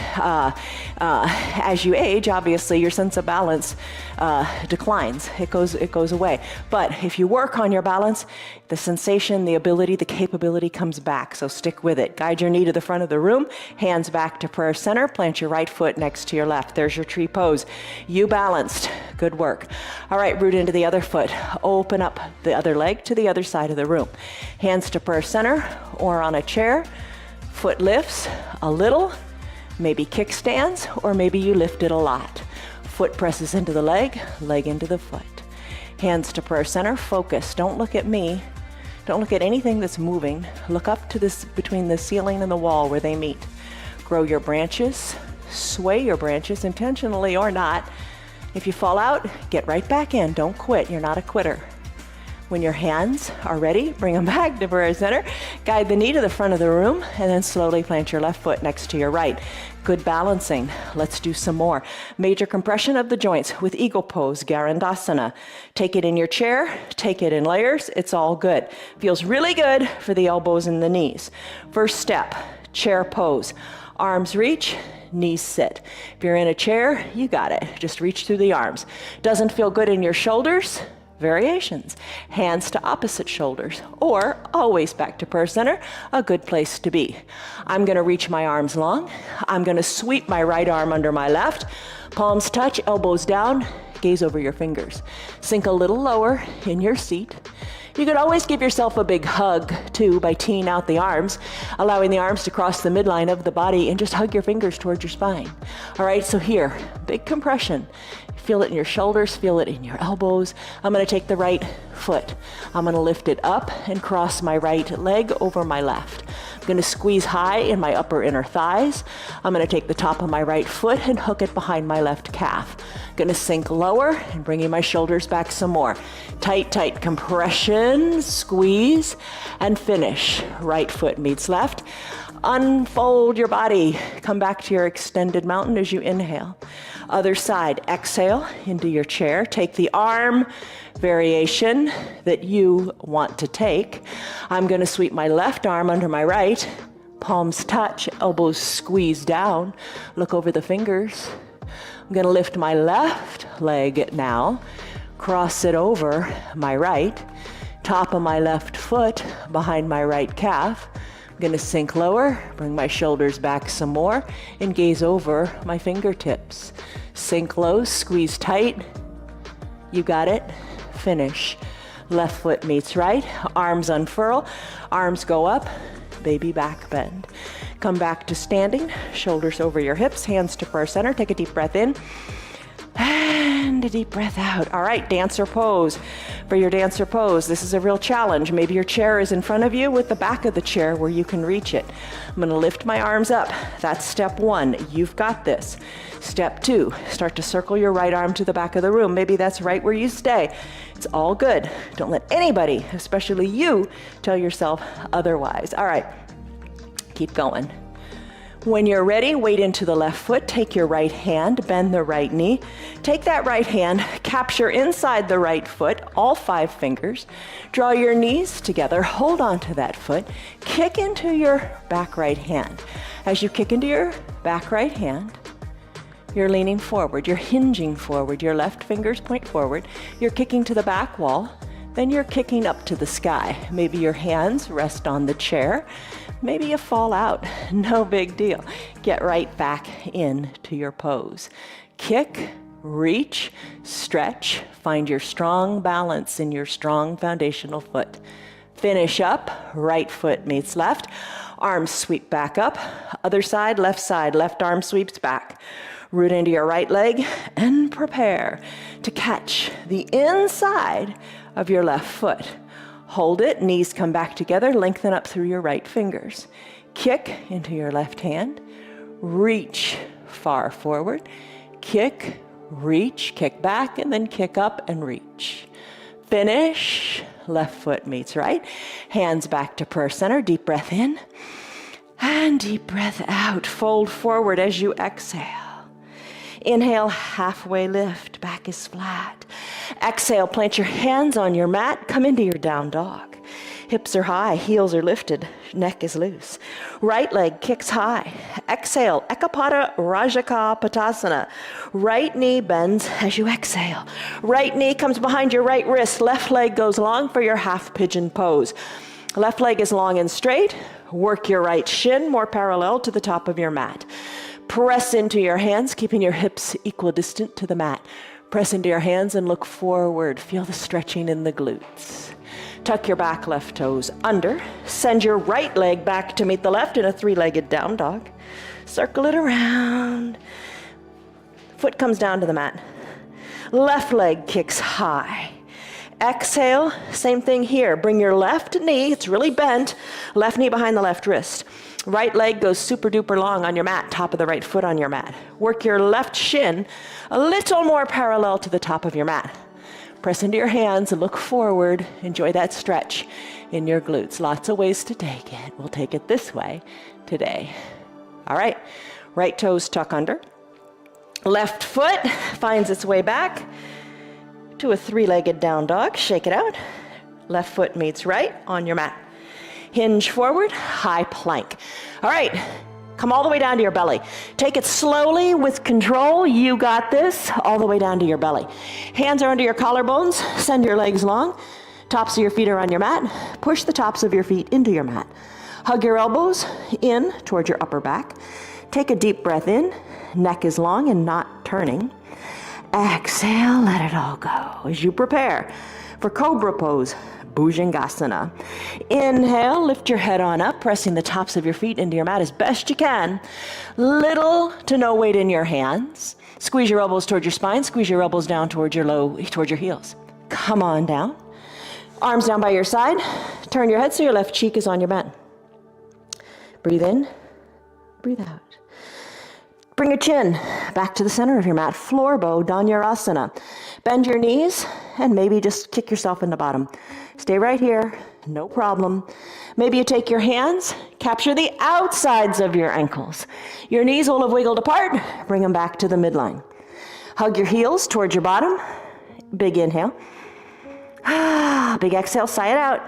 As you age, obviously, your sense of balance declines. It goes away. But if you work on your balance, the sensation, the ability, the capability comes back. So stick with it. Guide your knee to the front of the room. Hands back to prayer center. Plant your right foot next to your left. There's your tree pose. You balanced. Good work. All right, root into the other foot. Open up the other leg to the other side of the room. Hands to prayer center or on a chair. Foot lifts a little, maybe kickstands, or maybe you lift it a lot. Foot presses into the leg, leg into the foot. Hands to prayer center, focus. Don't look at me. Don't look at anything that's moving. Look up to this between the ceiling and the wall where they meet. Grow your branches, sway your branches intentionally or not. If you fall out, get right back in. Don't quit. You're not a quitter. When your hands are ready, bring them back to prayer center. Guide the knee to the front of the room and then slowly plant your left foot next to your right. Good balancing. Let's do some more. Major compression of the joints with eagle pose, Garandasana. Take it in your chair, take it in layers. It's all good. Feels really good for the elbows and the knees. First step, chair pose. Arms reach, knees sit. If you're in a chair, you got it. Just reach through the arms. Doesn't feel good in your shoulders? Variations. Hands to opposite shoulders, or always back to prayer center, a good place to be. I'm gonna reach my arms long. I'm gonna sweep my right arm under my left. Palms touch, elbows down, gaze over your fingers. Sink a little lower in your seat. You could always give yourself a big hug too by teeing out the arms, allowing the arms to cross the midline of the body and just hug your fingers towards your spine. All right, so here, big compression. Feel it in your shoulders, feel it in your elbows. I'm gonna take the right foot. I'm gonna lift it up and cross my right leg over my left. I'm gonna squeeze high in my upper inner thighs. I'm gonna take the top of my right foot and hook it behind my left calf. Gonna sink lower and bringing my shoulders back some more. Tight, tight compression, squeeze, and finish. Right foot meets left. Unfold your body. Come back to your extended mountain as you inhale. Other side, exhale into your chair. Take the arm variation that you want to take. I'm going to sweep my left arm under my right. Palms touch, elbows squeeze down. Look over the fingers. I'm going to lift my left leg now. Cross it over my right. Top of my left foot behind my right calf. I'm gonna sink lower, bring my shoulders back some more, and gaze over my fingertips. Sink low, squeeze tight. You got it. Finish. Left foot meets right, arms unfurl, arms go up, baby back bend. Come back to standing, shoulders over your hips, hands to prayer center. Take a deep breath in. And a deep breath out. All right, dancer pose. For your dancer pose, this is a real challenge. Maybe your chair is in front of you with the back of the chair where you can reach it. I'm gonna lift my arms up. That's step one. You've got this. Step two, start to circle your right arm to the back of the room. Maybe that's right where you stay. It's all good. Don't let anybody, especially you, tell yourself otherwise. All right, keep going. When you're ready, weight into the left foot, take your right hand, bend the right knee. Take that right hand, capture inside the right foot, all 5 fingers. Draw your knees together, hold on to that foot, kick into your back right hand. As you kick into your back right hand, you're leaning forward, you're hinging forward, your left fingers point forward, you're kicking to the back wall, then you're kicking up to the sky. Maybe your hands rest on the chair. Maybe you fall out, no big deal. Get right back into your pose. Kick, reach, stretch, find your strong balance in your strong foundational foot. Finish up, right foot meets left, arms sweep back up, other side, left arm sweeps back. Root into your right leg and prepare to catch the inside of your left foot. Hold it, knees come back together, lengthen up through your right fingers. Kick into your left hand, reach far forward, kick, reach, kick back, and then kick up and reach. Finish, left foot meets right, hands back to prayer center, deep breath in, and deep breath out. Fold forward as you exhale. Inhale, halfway lift, back is flat. Exhale, plant your hands on your mat, come into your down dog. Hips are high, heels are lifted, neck is loose. Right leg kicks high. Exhale, Ekapada Rajaka Patasana. Right knee bends as you exhale. Right knee comes behind your right wrist. Left leg goes long for your half pigeon pose. Left leg is long and straight. Work your right shin more parallel to the top of your mat. Press into your hands, keeping your hips equidistant to the mat. Press into your hands and look forward. Feel the stretching in the glutes. Tuck your back left toes under. Send your right leg back to meet the left in a three-legged down dog. Circle it around. Foot comes down to the mat. Left leg kicks high. Exhale, same thing here. Bring your left knee, it's really bent, left knee behind the left wrist. Right leg goes super duper long on your mat, top of the right foot on your mat. Work your left shin a little more parallel to the top of your mat. Press into your hands and look forward. Enjoy that stretch in your glutes. Lots of ways to take it. We'll take it this way today. All right, right toes tuck under. Left foot finds its way back to a three-legged down dog. Shake it out. Left foot meets right on your mat. Hinge forward, high plank. All right, come all the way down to your belly. Take it slowly with control. You got this. All the way down to your belly. Hands are under your collarbones. Send your legs long. Tops of your feet are on your mat. Push the tops of your feet into your mat. Hug your elbows in towards your upper back. Take a deep breath in. Neck is long and not turning. Exhale, let it all go as you prepare for Cobra Pose, Bhujangasana. Inhale, lift your head on up, pressing the tops of your feet into your mat as best you can. Little to no weight in your hands. Squeeze your elbows towards your spine, squeeze your elbows down towards your heels. Come on down. Arms down by your side. Turn your head so your left cheek is on your mat. Breathe in, breathe out. Bring your chin back to the center of your mat. Floor bow, Dhanurasana. Bend your knees and maybe just kick yourself in the bottom. Stay right here, no problem. Maybe you take your hands, capture the outsides of your ankles. Your knees will have wiggled apart. Bring them back to the midline. Hug your heels towards your bottom. Big inhale. Big exhale, sigh it out.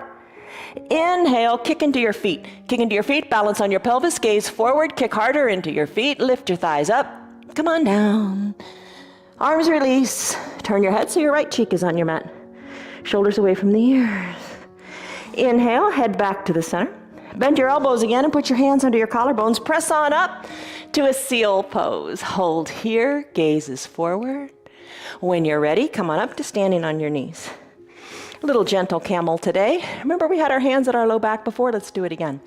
Inhale, kick into your feet. Kick into your feet, balance on your pelvis, gaze forward, kick harder into your feet, lift your thighs up. Come on down. Arms release. Turn your head so your right cheek is on your mat. Shoulders away from the ears. Inhale, head back to the center. Bend your elbows again and put your hands under your collarbones. Press on up to a seal pose. Hold here, gaze is forward. When you're ready, come on up to standing on your knees. A little gentle camel today. Remember we had our hands at our low back before? Let's do it again.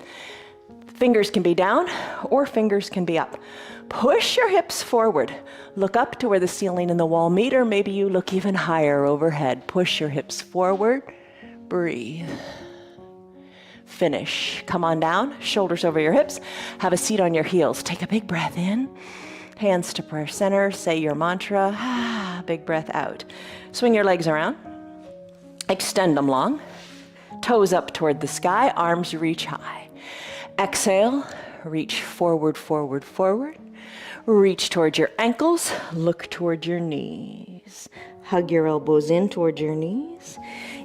Fingers can be down or fingers can be up. Push your hips forward. Look up to where the ceiling and the wall meet, or maybe you look even higher overhead. Push your hips forward. Breathe. Finish. Come on down, shoulders over your hips. Have a seat on your heels. Take a big breath in. Hands to prayer center. Say your mantra. Big breath out. Swing your legs around. Extend them long. Toes up toward the sky. Arms reach high. Exhale. Reach forward, forward, forward. Reach towards your ankles. Look toward your knees. Hug your elbows in toward your knees.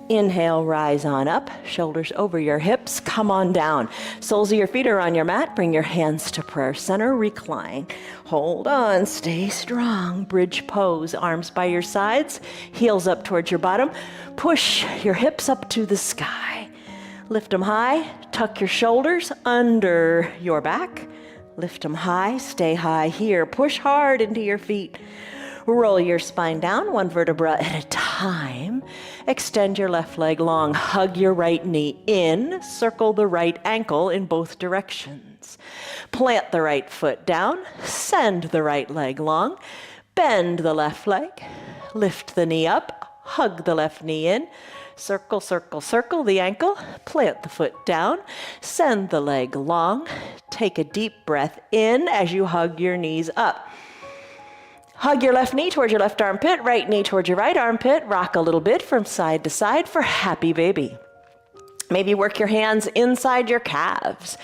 Inhale, rise on up, shoulders over your hips, come on down. Soles of your feet are on your mat, bring your hands to prayer center, recline. Hold on, stay strong. Bridge pose, arms by your sides, heels up towards your bottom. Push your hips up to the sky. Lift them high, tuck your shoulders under your back. Lift them high, stay high here. Push hard into your feet. Roll your spine down, one vertebra at a time. Extend your left leg long. Hug your right knee in. Circle the right ankle in both directions. Plant the right foot down. Send the right leg long. Bend the left leg. Lift the knee up. Hug the left knee in. Circle, circle, circle the ankle. Plant the foot down. Send the leg long. Take a deep breath in as you hug your knees up. Hug your left knee towards your left armpit, right knee towards your right armpit. Rock a little bit from side to side for happy baby. Maybe work your hands inside your calves.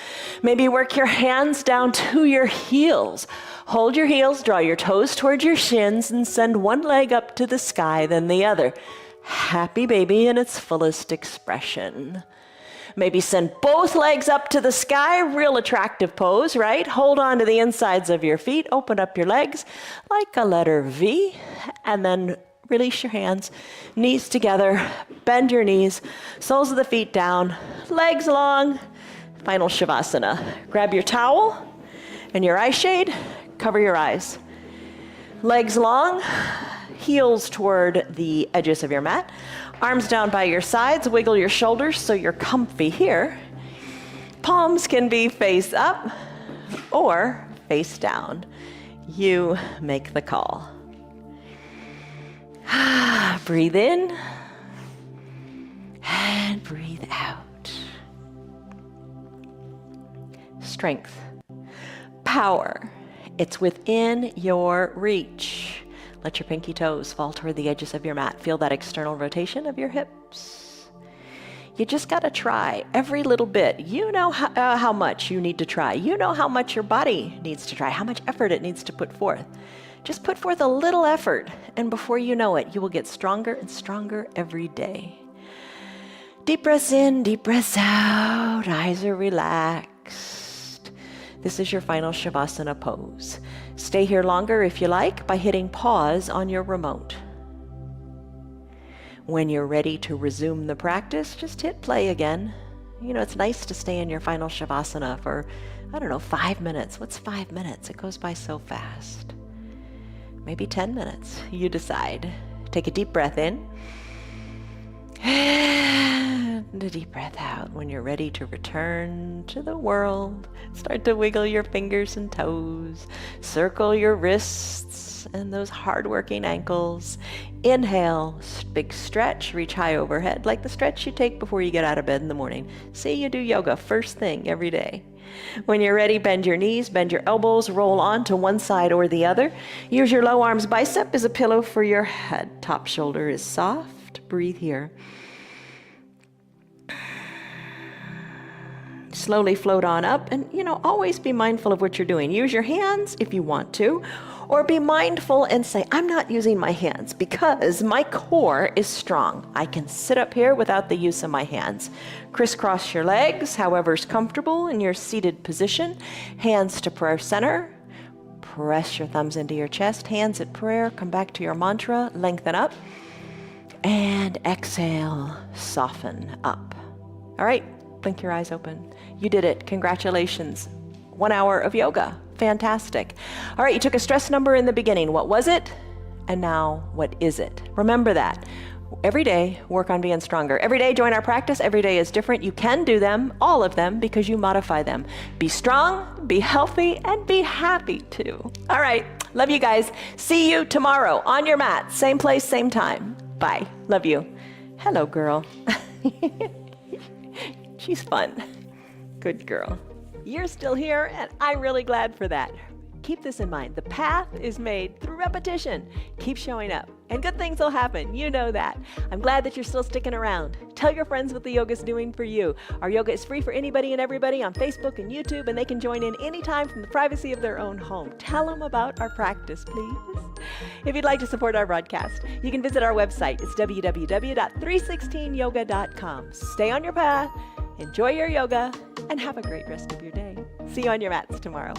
Maybe work your hands down to your heels. Hold your heels, draw your toes towards your shins, and send one leg up to the sky, then the other. Happy baby in its fullest expression. Maybe send both legs up to the sky, real attractive pose, right? Hold on to the insides of your feet, open up your legs like a letter V, and then release your hands, knees together, bend your knees, soles of the feet down, legs long, final Shavasana. Grab your towel and your eye shade, cover your eyes. Legs long, heels toward the edges of your mat. Arms down by your sides, wiggle your shoulders so you're comfy here. Palms can be face up or face down. You make the call. Breathe in and breathe out. Strength, power, it's within your reach. Let your pinky toes fall toward the edges of your mat. Feel that external rotation of your hips. You just got to try every little bit. You know how much you need to try. You know how much your body needs to try, how much effort it needs to put forth. Just put forth a little effort, and before you know it, you will get stronger and stronger every day. Deep breaths in, deep breaths out. Eyes are relaxed. This is your final Shavasana pose. Stay here longer if you like by hitting pause on your remote. When you're ready to resume the practice, just hit play again. You know, it's nice to stay in your final Shavasana for, 5 minutes. What's 5 minutes? It goes by so fast. Maybe 10 minutes. You decide. Take a deep breath in. And a deep breath out. When you're ready to return to the world, start to wiggle your fingers and toes. Circle your wrists and those hard-working ankles. Inhale, big stretch, reach high overhead, like the stretch you take before you get out of bed in the morning. See, you do yoga first thing every day. When you're ready, bend your knees, bend your elbows, roll on to one side or the other. Use your low arms bicep as a pillow for your head. Top shoulder is soft. Breathe here. Slowly float on up and, always be mindful of what you're doing. Use your hands if you want to, or be mindful and say, I'm not using my hands because my core is strong. I can sit up here without the use of my hands. Crisscross your legs, however's comfortable in your seated position. Hands to prayer center. Press your thumbs into your chest. Hands at prayer. Come back to your mantra. Lengthen up. And exhale. Soften up. All right. Blink your eyes open. You did it. Congratulations. 1 hour of yoga. Fantastic. All right, you took a stress number in the beginning. What was it? And now, what is it? Remember that. Every day, work on being stronger. Every day, join our practice. Every day is different. You can do them, all of them, because you modify them. Be strong, be healthy, and be happy too. All right, love you guys. See you tomorrow on your mat. Same place, same time. Bye. Love you. Hello, girl. She's fun. Good girl. You're still here, and I'm really glad for that. Keep this in mind. The path is made through repetition. Keep showing up, and good things will happen. You know that. I'm glad that you're still sticking around. Tell your friends what the yoga's doing for you. Our yoga is free for anybody and everybody on Facebook and YouTube, and they can join in anytime from the privacy of their own home. Tell them about our practice, please. If you'd like to support our broadcast, you can visit our website. It's www.316yoga.com. Stay on your path, enjoy your yoga, and have a great rest of your day. See you on your mats tomorrow.